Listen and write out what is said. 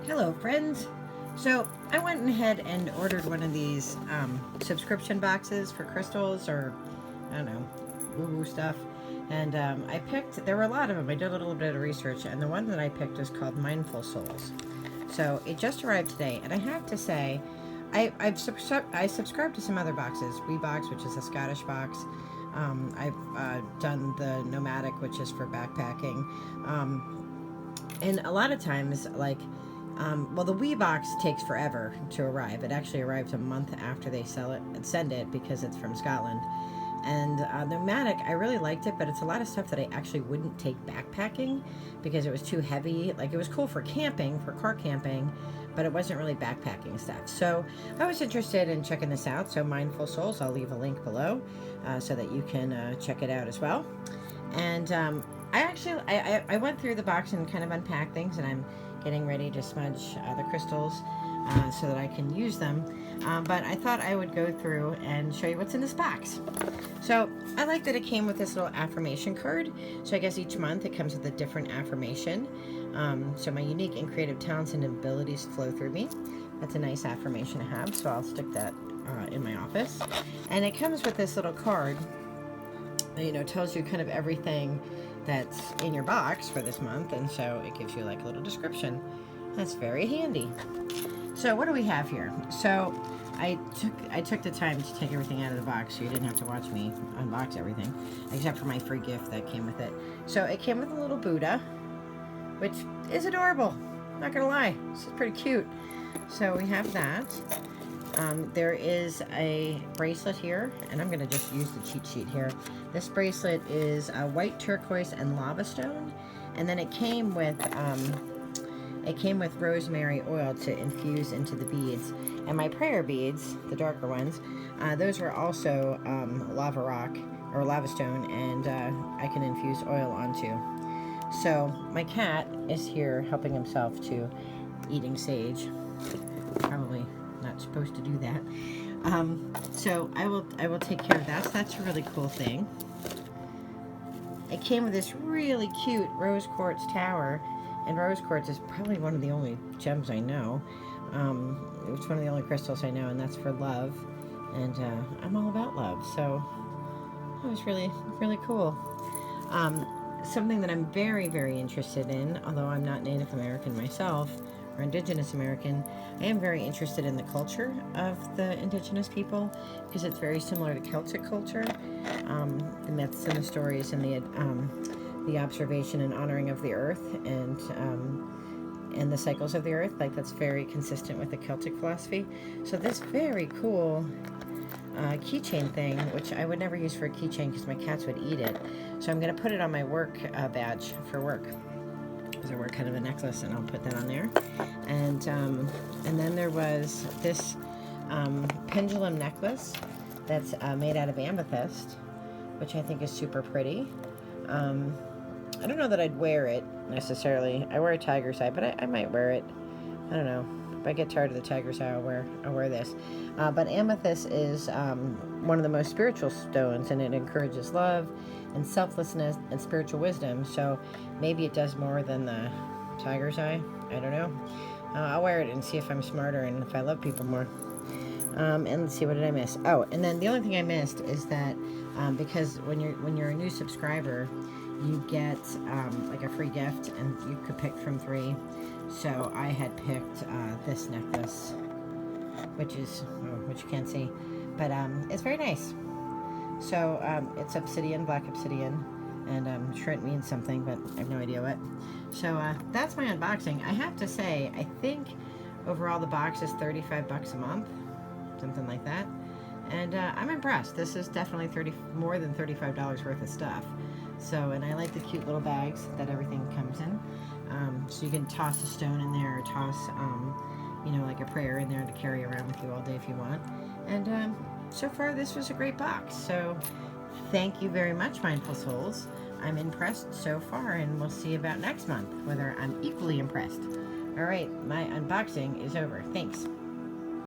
Hello friends. So I went ahead and ordered one of these subscription boxes for crystals, or I don't know, woo-woo stuff. And I picked, there were a lot of them. I did a little bit of research, and the one that I picked is called Mindful Souls. So it just arrived today, and I have to say, I subscribed to some other boxes. Box, which is a Scottish box. I've done the Nomadic, which is for backpacking. And a lot of times, like, well, the Wii box takes forever to arrive. It actually arrives a month after they send it because it's from Scotland. And the Nomadic, I really liked it, but it's a lot of stuff that I actually wouldn't take backpacking because it was too heavy. Like, it was cool for camping, for car camping, but it wasn't really backpacking stuff. So I was interested in checking this out. So Mindful Souls, I'll leave a link below so that you can check it out as well. And I went through the box and kind of unpacked things, and I'm getting ready to smudge the crystals so that I can use them. But I thought I would go through and show you what's in this box. So I like that it came with this little affirmation card. So I guess each month it comes with a different affirmation. So my unique and creative talents and abilities flow through me. That's a nice affirmation to have, so I'll stick that in my office. And it comes with this little card that, you know, tells you kind of everything that's in your box for this month, and so it gives you like a little description. That's very handy. So what do we have here? So I took the time to take everything out of the box, so you didn't have to watch me unbox everything, except for my free gift that came with it. So it came with a little Buddha, which is adorable. I'm not gonna lie, this is pretty cute. So we have that. There is a bracelet here, and I'm going to just use the cheat sheet here. This bracelet is a white turquoise and lava stone, and then it came with rosemary oil to infuse into the beads. And my prayer beads, the darker ones, those are also lava rock or lava stone, and I can infuse oil onto. So my cat is here helping himself to eating sage. Probably not supposed to do that. So I will take care of that. So that's a really cool thing. It came with this really cute rose quartz tower, and rose quartz is probably one of the only gems I know. It's one of the only crystals I know, and that's for love. And I'm all about love, so that was really, really cool. Something that I'm very, very interested in, although I'm not Native American myself, or Indigenous American, I am very interested in the culture of the Indigenous people, because it's very similar to Celtic culture. The myths and the stories and the observation and honoring of the earth, and the cycles of the earth, like, that's very consistent with the Celtic philosophy. So this very cool keychain thing, which I would never use for a keychain because my cats would eat it. So I'm going to put it on my work badge for work, because I wear kind of a necklace, and I'll put that on there. And then there was this pendulum necklace that's made out of amethyst, which I think is super pretty. I don't know that I'd wear it necessarily. I wear a tiger's eye, but I might wear it. I don't know. If I get tired of the tiger's eye, I'll wear this. But amethyst is one of the most spiritual stones, and it encourages love and selflessness and spiritual wisdom. So maybe it does more than the tiger's eye. I don't know. I'll wear it and see if I'm smarter and if I love people more. And let's see, what did I miss? Oh, and then the only thing I missed is that because when you're a new subscriber, you get like a free gift, and you could pick from 3. So I had picked this necklace, which you can't see, but it's very nice. So it's obsidian, black obsidian, and sure it means something, but I have no idea what. So that's my unboxing. I have to say, I think overall the box is $35 a month, something like that. And I'm impressed. This is definitely more than $35 worth of stuff. So, and I like the cute little bags that everything comes in. So you can toss a stone in there, or toss, you know, like a prayer in there to carry around with you all day if you want. And so far, this was a great box. So thank you very much, Mindful Souls. I'm impressed so far, and we'll see about next month whether I'm equally impressed. All right, my unboxing is over. Thanks.